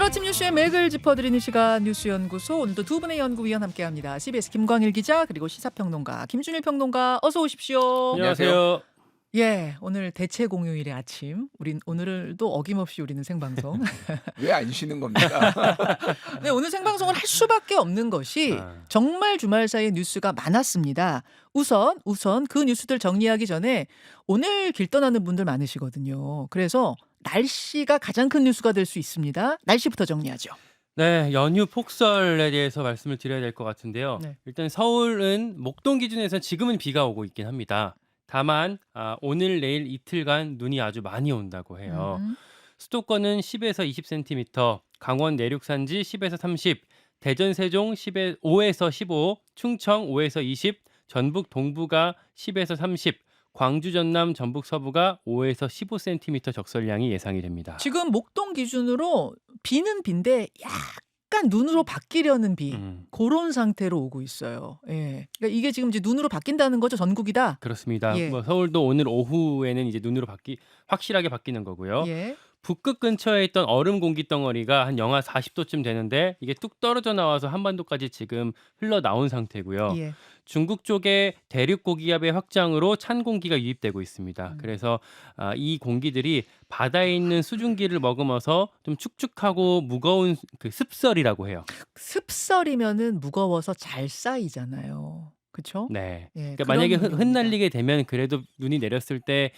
아침 뉴스의 맥을 짚어드리는 시간 뉴스연구소. 오늘도 두 분의 연구위원 함께합니다. CBS 김광일 기자 그리고 시사평론가 김준일 평론가 어서 오십시오. 안녕하세요. 예, 오늘 대체 공휴일의 아침. 오늘도 어김없이 우리는 생방송. 왜 안 쉬는 겁니까? 네, 오늘 생방송을 할 수밖에 없는 것이 정말 주말 사이에 뉴스가 많았습니다. 우선 그 뉴스들 정리하기 전에 오늘 길 떠나는 분들 많으시거든요. 그래서 날씨가 가장 큰 뉴스가 될 수 있습니다. 날씨부터 정리하죠. 네, 연휴 폭설에 대해서 말씀을 드려야 될 것 같은데요. 네. 일단 서울은 목동 기준에서 지금은 비가 오고 있긴 합니다. 다만 오늘 내일 이틀간 눈이 아주 많이 온다고 해요. 수도권은 10에서 20cm, 강원 내륙 산지 10에서 30, 대전 세종 5에서 15, 충청 5에서 20, 전북 동부가 10에서 30, 광주 전남 전북 서부가 5에서 15cm 적설량이 예상이 됩니다. 지금 목동 기준으로 비는 빈데 약간 눈으로 바뀌려는 비. 그런 상태로 오고 있어요. 예. 그러니까 이게 지금 이제 눈으로 바뀐다는 거죠, 전국이다. 그렇습니다. 예. 뭐 서울도 오늘 오후에는 이제 눈으로 확실하게 바뀌는 거고요. 예. 북극 근처에 있던 얼음 공기 덩어리가 한 영하 40도쯤 되는데 이게 뚝 떨어져 나와서 한반도까지 지금 흘러나온 상태고요. 예. 중국 쪽에 대륙 고기압의 확장으로 찬 공기가 유입되고 있습니다. 그래서 이 공기들이 바다에 있는 수증기를 머금어서 좀 축축하고 무거운 그 습설이라고 해요. 습설이면은 무거워서 잘 쌓이잖아요. 그렇죠? 네. 예, 그러니까 그런 만약에 의미입니다. 흩날리게 되면 그래도 눈이 내렸을 때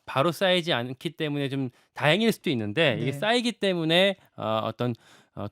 바로 쌓이지 않기 때문에 좀 다행일 수도 있는데 이게 네. 쌓이기 때문에 어떤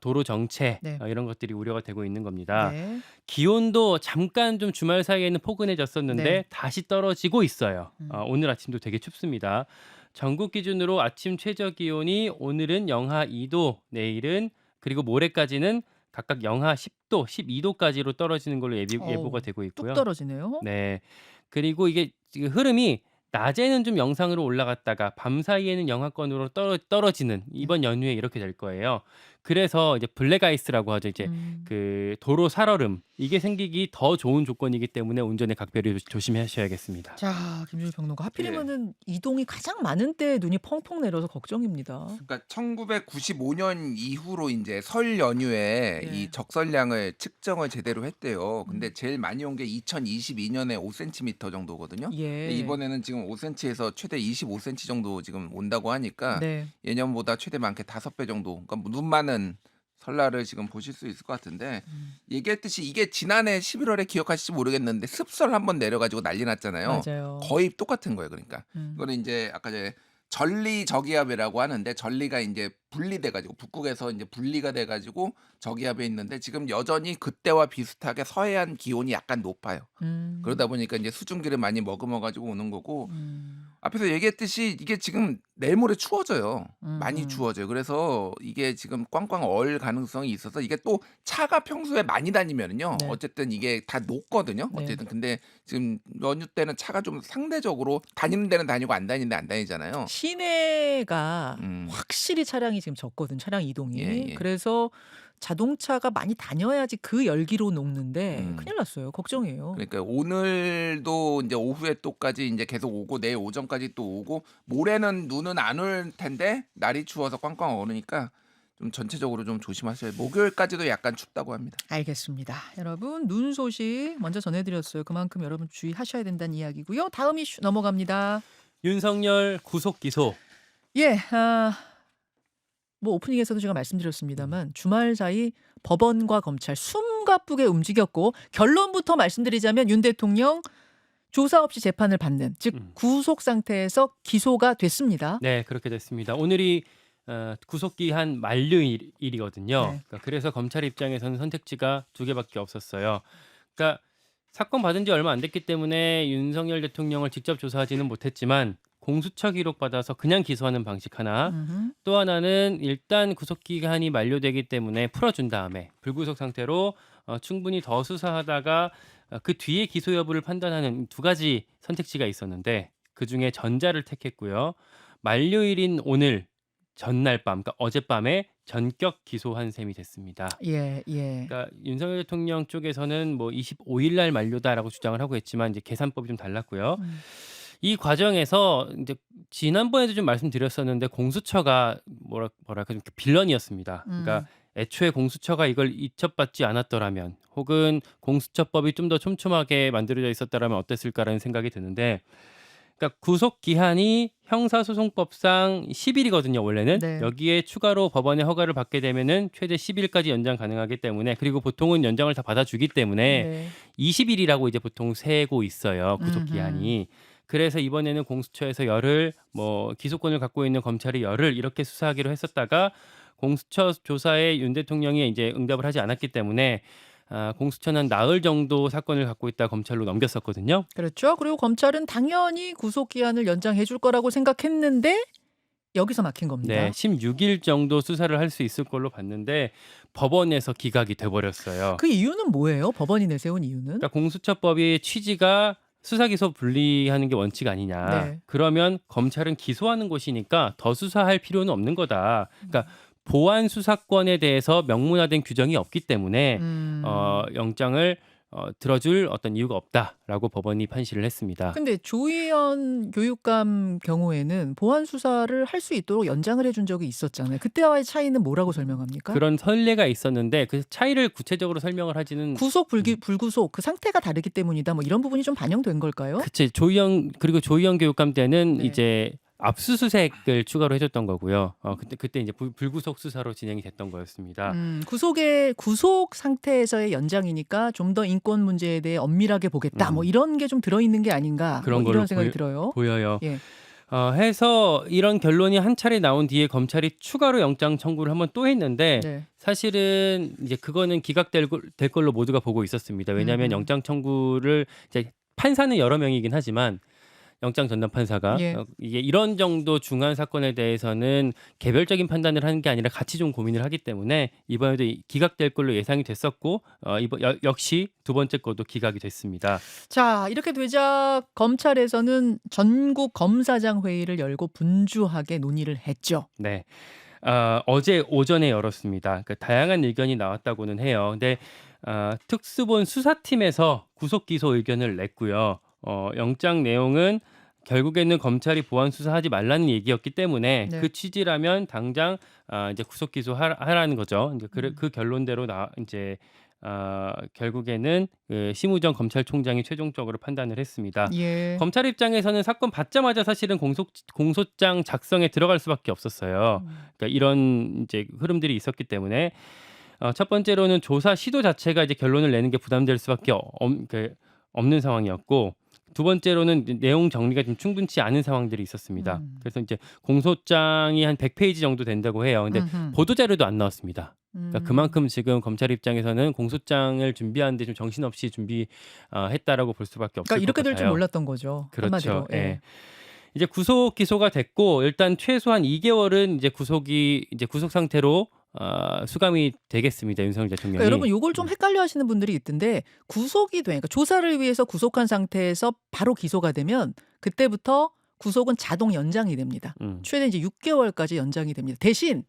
도로 정체 네. 이런 것들이 우려가 되고 있는 겁니다. 네. 기온도 잠깐 좀 주말 사이에는 포근해졌었는데 네. 다시 떨어지고 있어요. 오늘 아침도 되게 춥습니다. 전국 기준으로 아침 최저 기온이 오늘은 영하 2도, 내일은 그리고 모레까지는 각각 영하 10도, 12도까지로 떨어지는 걸로 예보가 되고 뚝 있고요. 떨어지네요. 네. 그리고 이게 지금 흐름이 낮에는 좀 영상으로 올라갔다가 밤 사이에는 영하권으로 떨어지는 이번 연휴에 이렇게 될 거예요. 그래서 이제 블랙 아이스라고 하죠. 이제 그 도로 살얼음 이게 생기기 더 좋은 조건이기 때문에 운전에 각별히 조심하셔야겠습니다. 자, 김준일 평론가. 하필이면은 이동이 가장 많은 때에 눈이 펑펑 내려서 걱정입니다. 그러니까 1995년 이후로 이제 설 연휴에 예. 이 적설량을 측정을 제대로 했대요. 근데 제일 많이 온 게 2022년에 5cm 정도거든요. 예. 근데 이번에는 지금 5cm에서 최대 25cm 정도 지금 온다고 하니까 네. 예년보다 최대 많게 5배 정도. 그러니까 눈 많은 설날을 지금 보실 수 있을 것 같은데 얘기했듯이 이게 지난해 11월에 기억하실지 모르겠는데 습설 한번 내려가지고 난리 났잖아요. 맞아요. 거의 똑같은 거예요. 그러니까 음. 이거는 이제 아까 전에 전리 저기압이라고 하는데 전리가 이제 분리돼가지고 북극에서 이제 분리가 돼가지고 저기압에 있는데 지금 여전히 그때와 비슷하게 서해안 기온이 약간 높아요. 그러다 보니까 이제 수증기를 많이 머금어가지고 오는 거고 앞에서 얘기했듯이 이게 지금 내일 모레 추워져요. 많이 추워져요. 그래서 이게 지금 꽝꽝 얼 가능성이 있어서 이게 또 차가 평소에 많이 다니면은요. 네. 어쨌든 이게 다 녹거든요. 네. 어쨌든 근데 지금 연휴 때는 차가 좀 상대적으로 다니는 데는 다니고 안 다니는 데 안 다니잖아요. 시내가 음. 확실히 차량이 지금 적거든, 차량 이동이. 예. 그래서 자동차가 많이 다녀야지 그 열기로 녹는데 큰일 났어요. 걱정이에요. 그러니까 오늘도 이제 오후에 또까지 이제 계속 오고 내일 오전까지 또 오고 모레는 눈은 안 올 텐데 날이 추워서 꽝꽝 얼으니까 좀 전체적으로 좀 조심하셔야 돼요. 목요일까지도 약간 춥다고 합니다. 알겠습니다. 여러분, 눈 소식 먼저 전해드렸어요. 그만큼 여러분 주의하셔야 된다는 이야기고요. 다음 이슈 넘어갑니다. 윤석열 구속 기소. 예, 뭐 오프닝에서도 제가 말씀드렸습니다만 주말 사이 법원과 검찰 숨가쁘게 움직였고 결론부터 말씀드리자면 윤 대통령 조사 없이 재판을 받는, 즉 구속 상태에서 기소가 됐습니다. 네, 그렇게 됐습니다. 오늘이 구속 기한 만료일이거든요. 네. 그러니까 그래서 검찰 입장에서는 선택지가 두 개밖에 없었어요. 그러니까 사건 받은 지 얼마 안 됐기 때문에 윤석열 대통령을 직접 조사하지는 못했지만 공수처 기록 받아서 그냥 기소하는 방식 하나, 또 하나는 일단 구속 기한이 만료되기 때문에 풀어준 다음에 불구속 상태로 충분히 더 수사하다가 그 뒤에 기소 여부를 판단하는 두 가지 선택지가 있었는데 그중에 전자를 택했고요. 만료일인 오늘 전날 밤, 그러니까 어젯밤에 전격 기소한 셈이 됐습니다. 예. 그러니까 윤석열 대통령 쪽에서는 뭐 25일 날 만료다라고 주장을 하고 있지만 이제 계산법이 좀 달랐고요. 이 과정에서 이제 지난번에도 좀 말씀드렸었는데 공수처가 뭐랄까 좀 빌런이었습니다. 그러니까 음. 애초에 공수처가 이걸 이첩받지 않았더라면 혹은 공수처법이 좀 더 촘촘하게 만들어져 있었더라면 어땠을까라는 생각이 드는데 그러니까 구속 기한이 형사소송법상 10일이거든요, 원래는. 네. 여기에 추가로 법원의 허가를 받게 되면은 최대 10일까지 연장 가능하기 때문에 그리고 보통은 연장을 다 받아주기 때문에 네. 20일이라고 이제 보통 세고 있어요, 구속 음흠. 기한이. 그래서 이번에는 공수처에서 열흘, 뭐 기소권을 갖고 있는 검찰이 열흘 이렇게 수사하기로 했었다가 공수처 조사에 윤 대통령이 이제 응답을 하지 않았기 때문에 공수처는 나흘 정도 사건을 갖고 있다 검찰로 넘겼었거든요. 그렇죠. 그리고 검찰은 당연히 구속 기한을 연장해 줄 거라고 생각했는데 여기서 막힌 네, 겁니다. 16일 정도 수사를 할 수 있을 걸로 봤는데 법원에서 기각이 돼 버렸어요. 그 이유는 뭐예요? 법원이 내세운 이유는? 그러니까 공수처법의 취지가 수사 기소 분리하는 게 원칙 아니냐. 네. 그러면 검찰은 기소하는 곳이니까 더 수사할 필요는 없는 거다. 그러니까 보안 수사권에 대해서 명문화된 규정이 없기 때문에 음. 영장을 들어줄 어떤 이유가 없다라고 법원이 판시를 했습니다. 근데 조희연 교육감 경우에는 보안 수사를 할 수 있도록 연장을 해준 적이 있었잖아요. 그때와의 차이는 뭐라고 설명합니까? 그런 선례가 있었는데 그 차이를 구체적으로 설명을 하지는 구속 불구속 그 상태가 다르기 때문이다. 뭐 이런 부분이 좀 반영된 걸까요? 그치 그리고 조희연 교육감 때는 네. 이제 압수수색을 추가로 해줬던 거고요. 그때 이제 불구속 수사로 진행이 됐던 거였습니다. 구속 상태에서의 연장이니까 좀 더 인권 문제에 대해 엄밀하게 보겠다. 뭐 이런 게 좀 들어있는 게 아닌가. 그런 뭐 걸로 이런 생각이 들어요. 보여요. 예. 해서 이런 결론이 한 차례 나온 뒤에 검찰이 추가로 영장 청구를 한번 또 했는데 네. 사실은 이제 그거는 될 걸로 모두가 보고 있었습니다. 왜냐하면 영장 청구를 이제 판사는 여러 명이긴 하지만 영장 전담 판사가 예. 이게 이런 정도 중한 사건에 대해서는 개별적인 판단을 하는 게 아니라 같이 좀 고민을 하기 때문에 이번에도 기각될 걸로 예상이 됐었고 역시 두 번째 것도 기각이 됐습니다. 자, 이렇게 되자 검찰에서는 전국 검사장 회의를 열고 분주하게 논의를 했죠. 네. 어제 오전에 열었습니다. 그 다양한 의견이 나왔다고는 해요. 근데 특수본 수사팀에서 구속 기소 의견을 냈고요. 영장 내용은 결국에는 검찰이 보안 수사하지 말라는 얘기였기 때문에 네. 그 취지라면 당장 이제 구속 기소하라는 거죠. 이제 그 결론대로 이제 결국에는 그 심우정 검찰총장이 최종적으로 판단을 했습니다. 예. 검찰 입장에서는 사건 받자마자 사실은 공소장 작성에 들어갈 수밖에 없었어요. 그러니까 이런 이제 흐름들이 있었기 때문에 첫 번째로는 조사 시도 자체가 이제 결론을 내는 게 부담될 수밖에 없는 상황이었고 두 번째로는 내용 정리가 좀 충분치 않은 상황들이 있었습니다. 그래서 이제 공소장이 한 100페이지 정도 된다고 해요. 근데 보도 자료도 안 나왔습니다. 그러니까 그만큼 지금 검찰 입장에서는 공소장을 준비하는데 좀 정신없이 준비했다라고 볼 수밖에 없을 그러니까 이렇게 것 될 같아요. 줄 몰랐던 거죠. 그렇죠. 한마디로. 예. 예. 이제 구속 기소가 됐고 일단 최소한 2개월은 이제 구속 상태로 수감이 되겠습니다. 윤석열 대통령이. 그러니까 여러분 요걸 좀 헷갈려 하시는 분들이 있던데 구속이 그러니까 조사를 위해서 구속한 상태에서 바로 기소가 되면 그때부터 구속은 자동 연장이 됩니다. 최대 이제 6개월까지 연장이 됩니다. 대신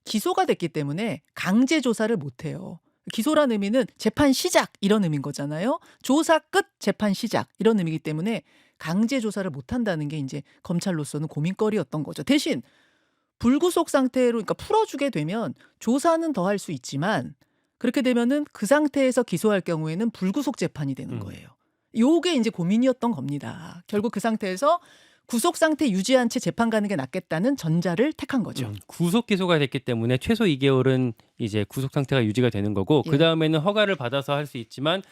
기소가 됐기 때문에 강제 조사를 못 해요. 기소란 의미는 재판 시작 이런 의미인 거잖아요. 조사 끝 재판 시작 이런 의미이기 때문에 강제 조사를 못 한다는 게 이제 검찰로서는 고민거리였던 거죠. 대신 불구속 상태로 그러니까 풀어주게 되면 조사는 더 할 수 있지만 그렇게 되면은 그 상태에서 기소할 경우에는 불구속 재판이 되는 거예요. 요게 이제 고민이었던 겁니다. 결국 그 상태에서 구속 상태 유지한 채 재판 가는 게 낫겠다는 전자를 택한 거죠. 구속 기소가 됐기 때문에 최소 2개월은 이제 구속 상태가 유지가 되는 거고 예. 그 다음에는 허가를 받아서 할 수 있지만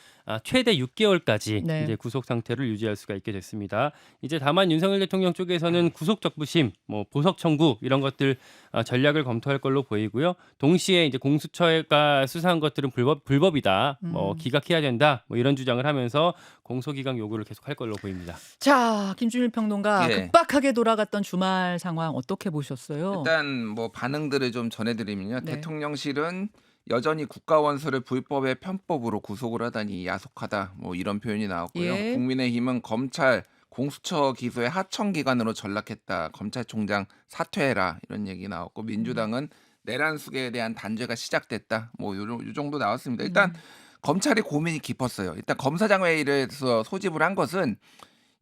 최대 6개월까지 네. 이제 구속 상태를 유지할 수가 있게 됐습니다. 이제 다만 윤석열 대통령 쪽에서는 구속 적부심, 뭐 보석 청구 이런 것들 전략을 검토할 걸로 보이고요. 동시에 이제 공수처가 수사한 것들은 불법이다, 뭐 기각해야 된다, 뭐 이런 주장을 하면서 공소기각 요구를 계속할 걸로 보입니다. 자, 김준일 평론가 예. 급박하게 돌아갔던 주말 상황 어떻게 보셨어요? 일단 뭐 반응들을 좀 전해드리면요. 네. 대통령실은 여전히 국가원수를 불법의 편법으로 구속을 하다니 야속하다. 뭐 이런 표현이 나왔고요. 예. 국민의힘은 검찰 공수처 기소의 하청기관으로 전락했다. 검찰총장 사퇴해라. 이런 얘기 나왔고 민주당은 내란 수계에 대한 단죄가 시작됐다. 뭐 요 정도 나왔습니다. 일단 검찰이 고민이 깊었어요. 일단 검사장 회의에서 소집을 한 것은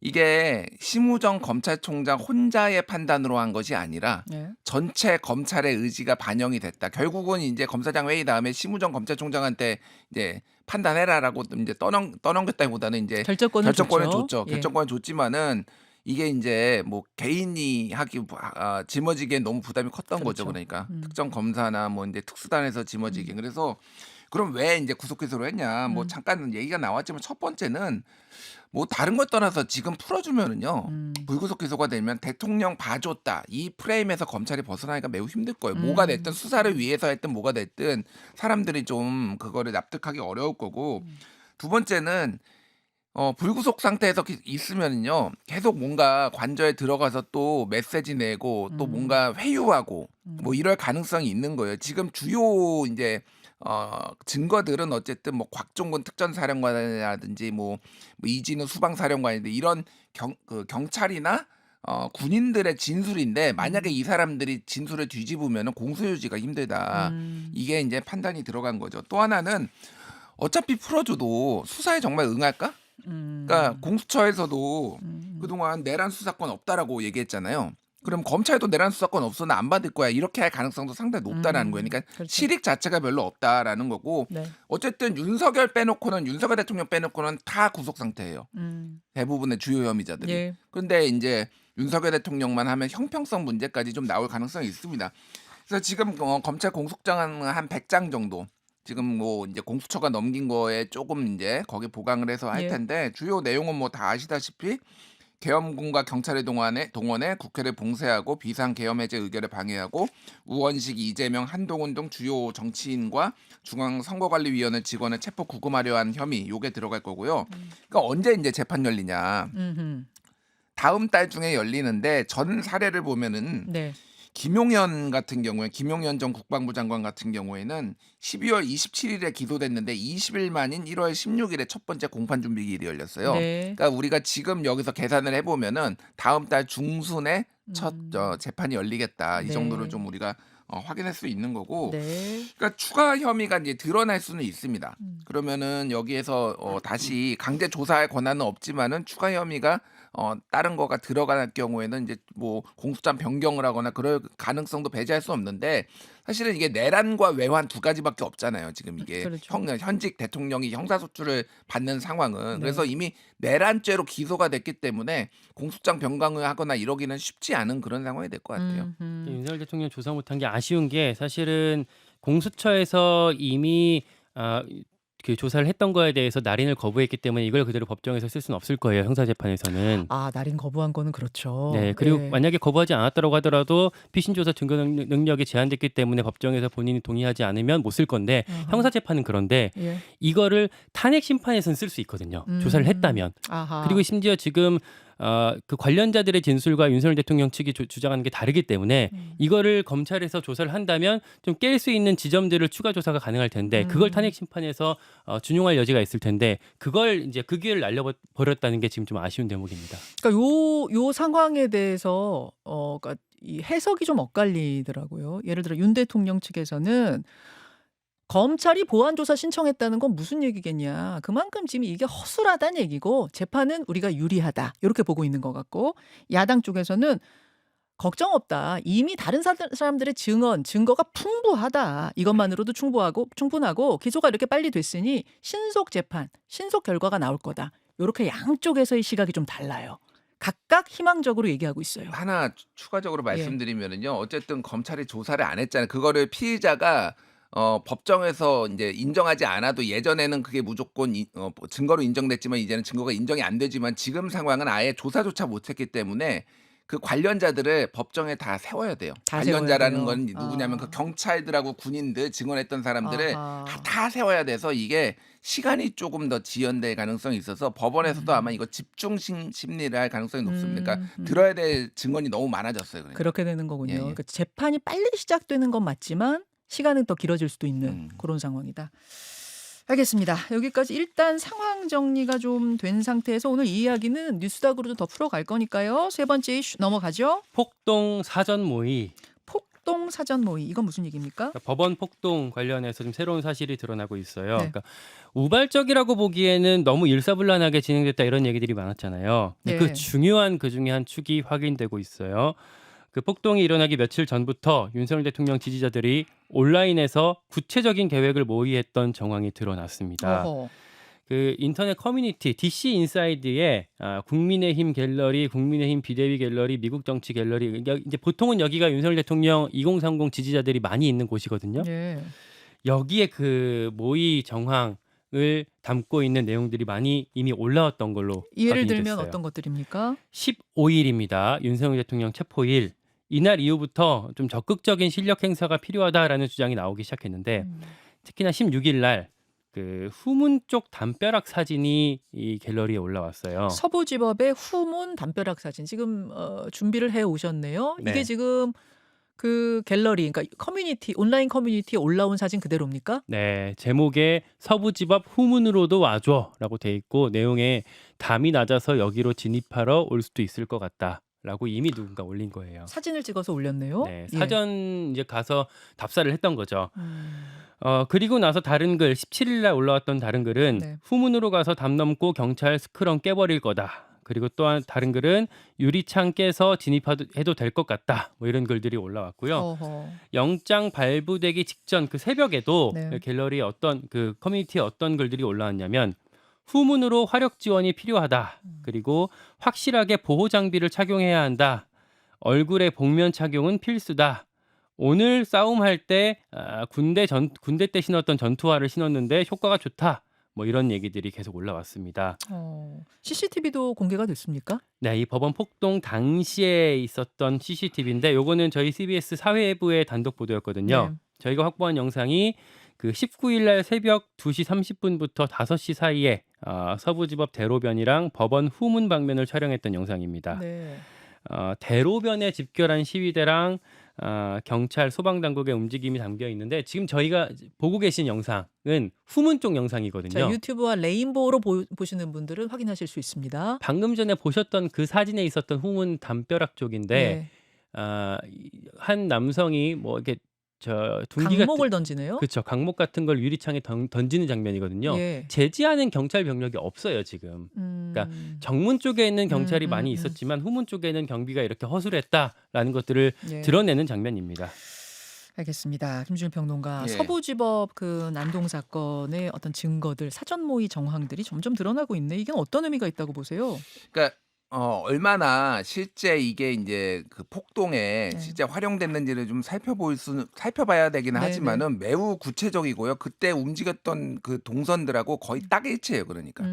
이게 심우정 검찰총장 혼자의 판단으로 한 것이 아니라 네. 전체 검찰의 의지가 반영이 됐다. 결국은 이제 검사장 회의 다음에 심우정 검찰총장한테 이제 판단해라라고 이제 떠넘겼다기보다는 이제 결정권을 결정권을 줬죠. 줬죠. 예. 결정권을 줬지만은 이게 이제 뭐 개인이 짊어지기엔 너무 부담이 컸던 거죠. 그렇죠. 그러니까 특정 검사나 뭐 이제 특수단에서 짊어지기. 그래서 그럼 왜 이제 구속 기소를 했냐? 뭐 잠깐 얘기가 나왔지만 첫 번째는 뭐 다른 것 떠나서 지금 풀어주면은요 불구속 기소가 되면 대통령 봐줬다 이 프레임에서 검찰이 벗어나기가 매우 힘들 거예요. 뭐가 됐든 수사를 위해서 했든 뭐가 됐든 사람들이 좀 그거를 납득하기 어려울 거고 두 번째는 불구속 상태에서 있으면은요 계속 뭔가 관저에 들어가서 또 메시지 내고 또 뭔가 회유하고 뭐 이럴 가능성이 있는 거예요. 지금 주요 이제 증거들은 어쨌든 뭐 곽종근 특전사령관이라든지 뭐 이진우 수방사령관인데 이런 경찰이나 군인들의 진술인데 만약에 이 사람들이 진술을 뒤집으면은 공소유지가 힘들다. 이게 이제 판단이 들어간 거죠. 또 하나는 어차피 풀어줘도 수사에 정말 응할까? 그러니까 공수처에서도 그동안 내란 수사권 없다라고 얘기했잖아요. 그럼 검찰도 내란 수사권 없으면 안 받을 거야. 이렇게 할 가능성도 상당히 높다라는 거예요. 그러니까 그렇죠. 실익 자체가 별로 없다라는 거고 네. 어쨌든 윤석열 대통령 빼놓고는 다 구속 상태예요. 대부분의 주요 혐의자들이. 예. 그런데 이제 윤석열 대통령만 하면 형평성 문제까지 좀 나올 가능성이 있습니다. 그래서 지금 검찰 공소장은 한 100장 정도 지금 뭐 이제 공수처가 넘긴 거에 조금 이제 거기 보강을 해서 할 예. 텐데 주요 내용은 뭐 다 아시다시피 계엄군과 경찰의 동원해 국회를 봉쇄하고 비상 계엄 해제 의결을 방해하고 우원식, 이재명, 한동훈 등 주요 정치인과 중앙선거관리위원회 직원을 체포 구금하려 한 혐의 요게 들어갈 거고요. 그러니까 언제 이제 재판 열리냐? 다음 달 중에 열리는데 전 사례를 보면은 네. 김용현 전 국방부 장관 같은 경우에는 12월 27일에 기소됐는데 20일 만인 1월 16일에 첫 번째 공판 준비기일이 열렸어요. 네. 그러니까 우리가 지금 여기서 계산을 해보면은 다음 달 중순에 첫 재판이 열리겠다. 이 네. 정도를 좀 우리가 확인할 수 있는 거고. 네. 그러니까 추가 혐의가 이제 드러날 수는 있습니다. 그러면은 여기에서 다시 강제 조사할 권한은 없지만은 추가 혐의가 다른 거가 들어갈 경우에는 이제 뭐 공소장 변경을 하거나 그럴 가능성도 배제할 수 없는데 사실은 이게 내란과 외환 두 가지밖에 없잖아요. 지금 이게 그렇죠. 현직 대통령이 형사소추를 받는 상황은 네. 그래서 이미 내란죄로 기소가 됐기 때문에 공소장 변경을 하거나 이러기는 쉽지 않은 그런 상황이 될 것 같아요. 윤석열 대통령 조사 못한 게 아쉬운 게 사실은 공수처에서 이미 그 조사를 했던 거에 대해서 날인을 거부했기 때문에 이걸 그대로 법정에서 쓸 수는 없을 거예요. 형사재판에서는. 아, 날인 거부한 거는 그렇죠. 네, 그리고 예. 만약에 거부하지 않았다고 하더라도 피신 조사 증거 능력이 제한됐기 때문에 법정에서 본인이 동의하지 않으면 못 쓸 건데 아하. 형사재판은 그런데 예. 이거를 탄핵 심판에서는 쓸 수 있거든요. 조사를 했다면. 아하. 그리고 심지어 지금 그 관련자들의 진술과 윤석열 대통령 측이 주장하는 게 다르기 때문에 이거를 검찰에서 조사를 한다면 좀 깰 수 있는 지점들을 추가 조사가 가능할 텐데 그걸 탄핵 심판에서 준용할 여지가 있을 텐데 그걸 이제 그 기회를 날려버렸다는 게 지금 좀 아쉬운 대목입니다. 그러니까 요 상황에 대해서 그러니까 이 해석이 좀 엇갈리더라고요. 예를 들어 윤 대통령 측에서는 검찰이 보완 조사 신청했다는 건 무슨 얘기겠냐. 그만큼 지금 이게 허술하다는 얘기고 재판은 우리가 유리하다. 이렇게 보고 있는 것 같고 야당 쪽에서는 걱정 없다. 이미 다른 사람들의 증거가 풍부하다. 이것만으로도 충분하고 기소가 이렇게 빨리 됐으니 신속 재판, 신속 결과가 나올 거다. 이렇게 양쪽에서의 시각이 좀 달라요. 각각 희망적으로 얘기하고 있어요. 하나 추가적으로 말씀드리면은요. 어쨌든 검찰이 조사를 안 했잖아요. 그거를 피의자가 법정에서 이제 인정하지 않아도 예전에는 그게 무조건 증거로 인정됐지만 이제는 증거가 인정이 안 되지만 지금 상황은 아예 조사조차 못했기 때문에 그 관련자들을 법정에 다 세워야 돼요. 다 관련자라는 세워야 건 돼요. 누구냐면 그 경찰들하고 군인들 증언했던 사람들을 아하. 다 세워야 돼서 이게 시간이 조금 더 지연될 가능성이 있어서 법원에서도 아마 이거 집중 심리를 할 가능성이 높습니다. 그러니까 들어야 될 증언이 너무 많아졌어요. 그러니까. 그렇게 되는 거군요. 예, 예. 그러니까 재판이 빨리 시작되는 건 맞지만 시간은 더 길어질 수도 있는 그런 상황이다. 알겠습니다. 여기까지 일단 상황 정리가 좀 된 상태에서 오늘 이 이야기는 뉴스닥으로도 더 풀어갈 거니까요. 세 번째 이슈 넘어가죠. 폭동 사전 모의. 폭동 사전 모의 이건 무슨 얘기입니까? 그러니까 법원 폭동 관련해서 좀 새로운 사실이 드러나고 있어요. 네. 그러니까 우발적이라고 보기에는 너무 일사불란하게 진행됐다 이런 얘기들이 많았잖아요. 근데 그 네. 중요한 그 중에 한 축이 확인되고 있어요. 그 폭동이 일어나기 며칠 전부터 윤석열 대통령 지지자들이 온라인에서 구체적인 계획을 모의했던 정황이 드러났습니다. 어허. 그 인터넷 커뮤니티 DC 인사이드에 국민의힘 갤러리, 국민의힘 비대위 갤러리, 미국 정치 갤러리 이제 보통은 여기가 윤석열 대통령 2030 지지자들이 많이 있는 곳이거든요. 예. 여기에 그 모의 정황을 담고 있는 내용들이 많이 이미 올라왔던 걸로 예를 확인이 들면 됐어요. 어떤 것들입니까? 15일입니다. 윤석열 대통령 체포일. 이날 이후부터 좀 적극적인 실력 행사가 필요하다라는 주장이 나오기 시작했는데 특히나 16일 날 그 후문 쪽 담벼락 사진이 이 갤러리에 올라왔어요. 서부지법의 후문 담벼락 사진 지금 준비를 해 오셨네요. 네. 이게 지금 그 갤러리 그러니까 커뮤니티 온라인 커뮤니티에 올라온 사진 그대로입니까? 네, 제목에 서부지법 후문으로도 와줘라고 돼 있고 내용에 담이 낮아서 여기로 진입하러 올 수도 있을 것 같다라고 이미 누군가 올린 거예요. 사진을 찍어서 올렸네요. 네, 예. 사전 이제 가서 답사를 했던 거죠. 음. 그리고 나서 다른 글 17일 날 올라왔던 다른 글은 네. 후문으로 가서 담 넘고 경찰 스크럼 깨버릴 거다. 그리고 또한 다른 글은 유리창 깨서 진입해도 될 것 같다. 뭐 이런 글들이 올라왔고요. 어허. 영장 발부되기 직전 그 새벽에도 네. 갤러리에 어떤 그 커뮤니티에 어떤 글들이 올라왔냐면 후문으로 화력 지원이 필요하다. 그리고 확실하게 보호 장비를 착용해야 한다. 얼굴에 복면 착용은 필수다. 오늘 싸움할 때 군대 때 신었던 전투화를 신었는데 효과가 좋다. 뭐 이런 얘기들이 계속 올라왔습니다. CCTV도 공개가 됐습니까? 네, 이 법원 폭동 당시에 있었던 CCTV인데 요거는 저희 CBS 사회부의 단독 보도였거든요. 네. 저희가 확보한 영상이 그 19일 날 새벽 2시 30분부터 5시 사이에 서부지법 대로변이랑 법원 후문 방면을 촬영했던 영상입니다. 네. 대로변에 집결한 시위대랑 경찰 소방당국의 움직임이 담겨 있는데 지금 저희가 보고 계신 영상은 후문 쪽 영상이거든요. 자, 유튜브와 레인보우로 보시는 분들은 확인하실 수 있습니다. 방금 전에 보셨던 그 사진에 있었던 후문 담벼락 쪽인데 네. 한 남성이 뭐 이렇게 둔기 강목을 던지네요. 그렇죠. 강목 같은 걸 유리창에 던지는 장면이거든요. 예. 제지하는 경찰 병력이 없어요 지금. 그러니까 정문 쪽에 있는 경찰이 많이 있었지만 후문 쪽에는 경비가 이렇게 허술했다라는 것들을 예. 드러내는 장면입니다. 알겠습니다. 김준일 평론가. 예. 서부지법 그 난동 사건의 어떤 증거들, 사전 모의 정황들이 점점 드러나고 있네. 이게 어떤 의미가 있다고 보세요? 그러니까 얼마나 실제 이게 인제 그 폭동에 네. 실제 활용됐는지를 좀 살펴봐야 되긴 네네. 하지만은 매우 구체적이고요. 그때 움직였던 그 동선들하고 거의 딱 일치해요 그러니까.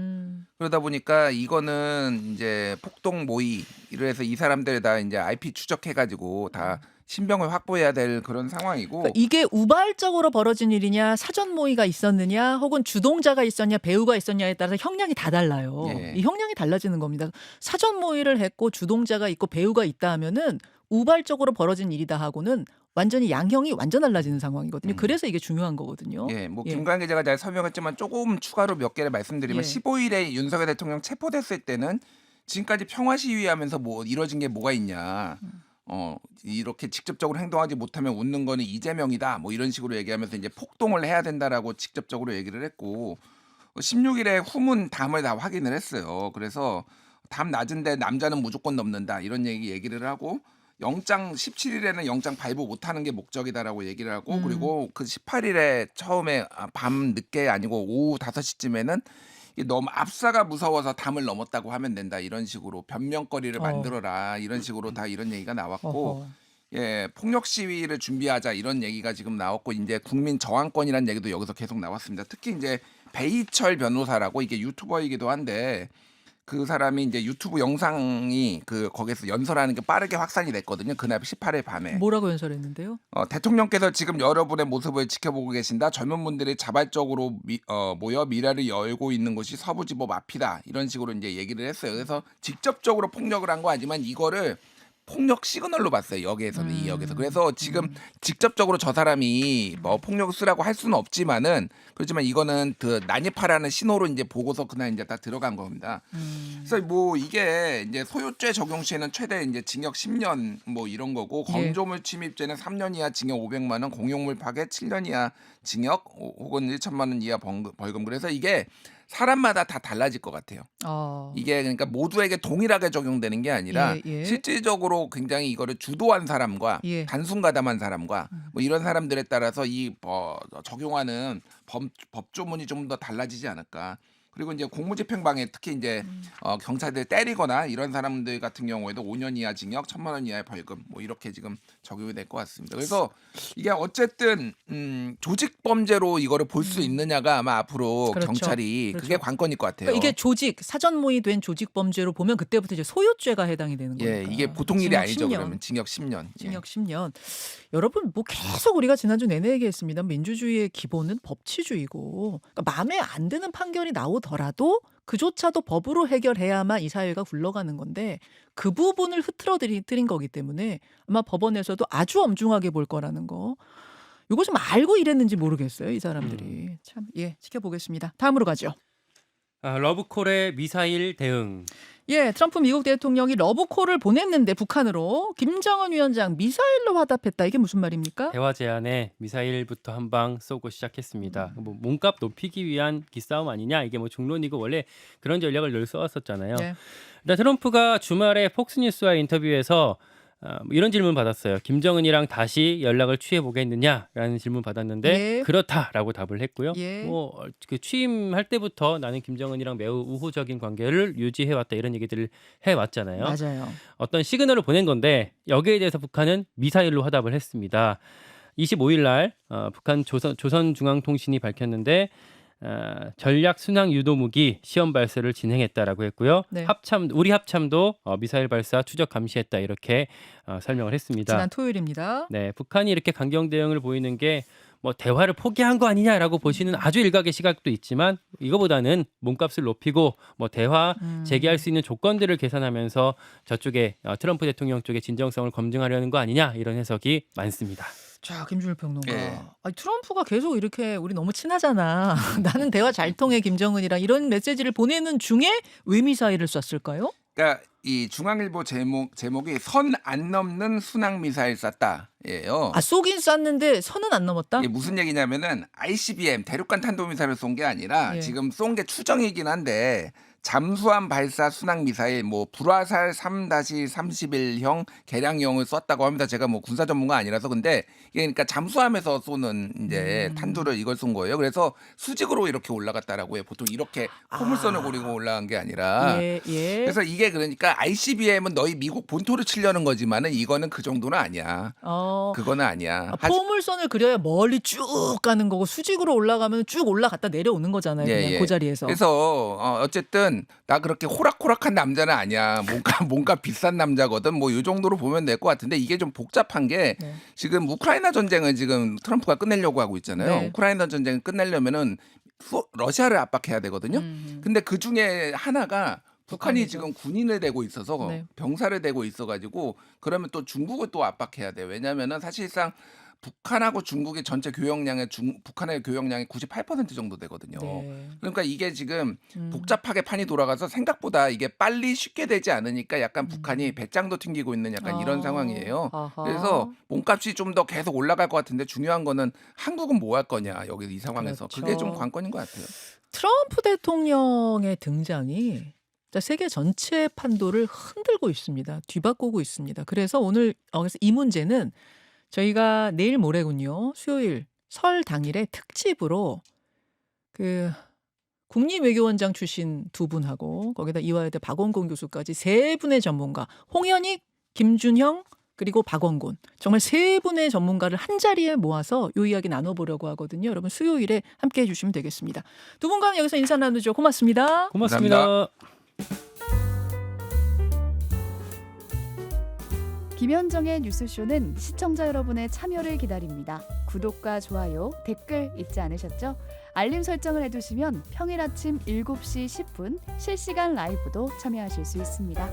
그러다 보니까 이거는 인제 폭동 모의 이래서 이 사람들 다 인제 IP 추적해 가지고 다 신병을 확보해야 될 그런 상황이고 그러니까 이게 우발적으로 벌어진 일이냐, 사전 모의가 있었느냐, 혹은 주동자가 있었냐, 배우가 있었냐에 따라서 형량이 다 달라요. 예. 이 형량이 달라지는 겁니다. 사전 모의를 했고 주동자가 있고 배우가 있다 하면은 우발적으로 벌어진 일이다 하고는 완전히 양형이 완전 달라지는 상황이거든요. 그래서 이게 중요한 거거든요. 예, 뭐 예. 김광현 기자가 잘 설명했지만 조금 추가로 몇 개를 말씀드리면 예. 15일에 윤석열 대통령 체포됐을 때는 지금까지 평화 시위하면서 뭐 이뤄진 게 뭐가 있냐. 이렇게 직접적으로 행동하지 못하면 웃는 거는 이재명이다. 뭐 이런 식으로 얘기하면서 이제 폭동을 해야 된다라고 직접적으로 얘기를 했고 16일에 후문 담을 다 확인을 했어요. 그래서 담 낮은데 남자는 무조건 넘는다. 이런 얘기를 하고 영장 17일에는 영장 발부 못하는 게 목적이다라고 얘기를 하고 그리고 그 18일에 처음에 밤 늦게 아니고 오후 5시쯤에는 너무 압사가 무서워서 담을 넘었다고 하면 된다. 이런 식으로 변명거리를 만들어라. 이런 식으로 다 이런 얘기가 나왔고 어허. 예, 폭력 시위를 준비하자 이런 얘기가 지금 나왔고 이제 국민 저항권이라는 얘기도 여기서 계속 나왔습니다. 특히 이제 배희철 변호사라고 이게 유튜버이기도 한데 그 사람이 이제 유튜브 영상이 거기서 연설하는 게 빠르게 확산이 됐거든요. 그날 18일 밤에. 뭐라고 연설했는데요? 대통령께서 지금 여러분의 모습을 지켜보고 계신다. 젊은 분들이 자발적으로 모여 미래를 열고 있는 곳이 서부지법 앞이다. 이런 식으로 이제 얘기를 했어요. 그래서 직접적으로 폭력을 한 거 아니지만 이거를 폭력 시그널로 봤어요. 역에서는 이 역에서. 그래서 지금 음. 직접적으로 저 사람이 뭐 폭력을 쓰라고 할 수는 없지만은 그렇지만 이거는 그 난입하라는 신호로 이제 보고서 그날 이제 다 들어간 겁니다. 그래서 뭐 이게 이제 소유죄 적용 시에는 최대 이제 징역 10년 뭐 이런 거고 예. 건조물 침입죄는 3년 이하 징역 500만 원, 공용물 파괴 7년 이하 징역 혹은 1천만 원 이하 벌금. 그래서 이게 사람마다 다 달라질 것 같아요. 이게 그러니까 모두에게 동일하게 적용되는 게 아니라 예, 예. 실질적으로 굉장히 이거를 주도한 사람과 예. 단순 가담한 사람과 뭐 이런 사람들에 따라서 이 적용하는 법조문이 좀 더 달라지지 않을까. 그리고 이제 공무집행방해 특히 이제 경찰들 때리거나 이런 사람들 같은 경우에도 5년 이하 징역, 1,000만 원 이하의 벌금 뭐 이렇게 지금 적용이 될 것 같습니다. 그래서 이게 어쨌든 조직 범죄로 이거를 볼 수 있느냐가 아마 앞으로 그렇죠. 경찰이 그렇죠. 그게 관건일 것 같아요. 그러니까 이게 조직 사전 모의된 조직 범죄로 보면 그때부터 이제 소유죄가 해당이 되는 거니까. 예, 이게 보통 일이 징역 아니죠. 10년. 그러면 징역 10년. 예. 징역 10년. 여러분 뭐 계속 우리가 지난주 내내 얘기했습니다. 민주주의의 기본은 법치주의고 그러니까 마음에 안 드는 판결이 나오더라도 그조차도 법으로 해결해야만 이 사회가 굴러가는 건데 그 부분을 흐트러뜨린 거기 때문에 아마 법원에서도 아주 엄중하게 볼 거라는 거. 이거 좀 알고 이랬는지 모르겠어요. 이 사람들이. 참, 예, 지켜보겠습니다. 다음으로 가죠. 러브콜의 미사일 대응. 예, 트럼프 미국 대통령이 러브콜을 보냈는데 북한으로 김정은 위원장 미사일로 화답했다. 이게 무슨 말입니까? 대화 제안에 미사일부터 한 방 쏘고 시작했습니다. 뭐 몸값 높이기 위한 기싸움 아니냐? 이게 뭐 중론이고 원래 그런 전략을 늘 써왔었잖아요. 네. 일단 트럼프가 주말에 폭스뉴스와 인터뷰에서 뭐 이런 질문 받았어요. 김정은이랑 다시 연락을 취해 보겠느냐라는 질문 받았는데 예. 그렇다라고 답을 했고요. 예. 뭐 그 취임할 때부터 나는 김정은이랑 매우 우호적인 관계를 유지해 왔다 이런 얘기들을 해 왔잖아요. 맞아요. 어떤 시그널을 보낸 건데 여기에 대해서 북한은 미사일로 화답을 했습니다. 25일 날 북한 조선중앙통신이 밝혔는데 전략 순항 유도 무기 시험 발사를 진행했다라고 했고요. 네. 우리 합참도 미사일 발사 추적 감시했다 이렇게 설명을 했습니다. 지난 토요일입니다. 네, 북한이 이렇게 강경 대응을 보이는 게 뭐 대화를 포기한 거 아니냐라고 보시는 아주 일각의 시각도 있지만 이거보다는 몸값을 높이고 뭐 대화 제기할 수 있는 조건들을 계산하면서 저쪽에 트럼프 대통령 쪽의 진정성을 검증하려는 거 아니냐 이런 해석이 많습니다. 자, 김준일 평론가. 예. 아니, 트럼프가 계속 이렇게 우리 너무 친하잖아. 나는 대화 잘 통해 김정은이랑 이런 메시지를 보내는 중에 왜 미사일을 쐈을까요? 그러니까 이 중앙일보 제목이 선 안 넘는 순항 미사일 쐈다예요. 아, 쏘긴 쐈는데 선은 안 넘었다? 이게 무슨 얘기냐면은 ICBM 대륙간 탄도미사일을 쏜 게 아니라 예. 지금 쏜 게 추정이긴 한데 잠수함 발사 순항 미사일 뭐 불화살 3-31형 개량형을 쐈다고 합니다. 제가 뭐 군사 전문가 아니라서 근데 이게 그러니까 잠수함에서 쏘는 이제 탄두를 이걸 쏜 거예요. 그래서 수직으로 이렇게 올라갔다라고 해요. 보통 이렇게 포물선을 고리고 올라간 게 아니라. 예, 예. 그래서 이게 그러니까 ICBM은 너희 미국 본토를 치려는 거지만은 이거는 그 정도는 아니야. 그거는 아니야. 포물선을 그려야 멀리 쭉 가는 거고 수직으로 올라가면 쭉 올라갔다 내려오는 거잖아요. 그냥 그 자리에서. 그래서 어쨌든 나 그렇게 호락호락한 남자는 아니야. 뭔가 비싼 남자거든. 뭐 이 정도로 보면 될 것 같은데 이게 좀 복잡한 게 네. 지금 우크라이나 전쟁을 지금 트럼프가 끝내려고 하고 있잖아요. 네. 우크라이나 전쟁을 끝내려면은 러시아를 압박해야 되거든요. 근데 그 중에 하나가 북한이 북한이죠. 지금 군인을 대고 있어서 네. 병사를 대고 있어가지고 그러면 또 중국을 또 압박해야 돼요. 왜냐하면은 사실상 북한하고 중국의 전체 교역량의 북한의 교역량이 98% 정도 되거든요. 네. 그러니까 이게 지금 복잡하게 판이 돌아가서 생각보다 이게 빨리 쉽게 되지 않으니까 약간 북한이 배짱도 튕기고 있는 약간 이런 상황이에요. 아하. 그래서 몸값이 좀 더 계속 올라갈 것 같은데 중요한 거는 한국은 뭐 할 거냐 여기 이 상황에서 그렇죠. 그게 좀 관건인 것 같아요. 트럼프 대통령의 등장이 진짜 세계 전체의 판도를 흔들고 있습니다. 뒤바꾸고 있습니다. 그래서 오늘 그래서 이 문제는 저희가 내일 모레군요. 수요일 설 당일에 특집으로 그 국립외교원장 출신 두 분하고 거기다 이화여대 박원곤 교수까지 세 분의 전문가 홍현익, 김준형 그리고 박원곤 정말 세 분의 전문가를 한 자리에 모아서 이 이야기 나눠보려고 하거든요. 여러분 수요일에 함께해 주시면 되겠습니다. 두 분과는 여기서 인사 나누죠. 고맙습니다. 고맙습니다. 김현정의 뉴스쇼는 시청자 여러분의 참여를 기다립니다. 구독과 좋아요, 댓글 잊지 않으셨죠? 알림 설정을 해두시면 평일 아침 7시 10분 실시간 라이브도 참여하실 수 있습니다.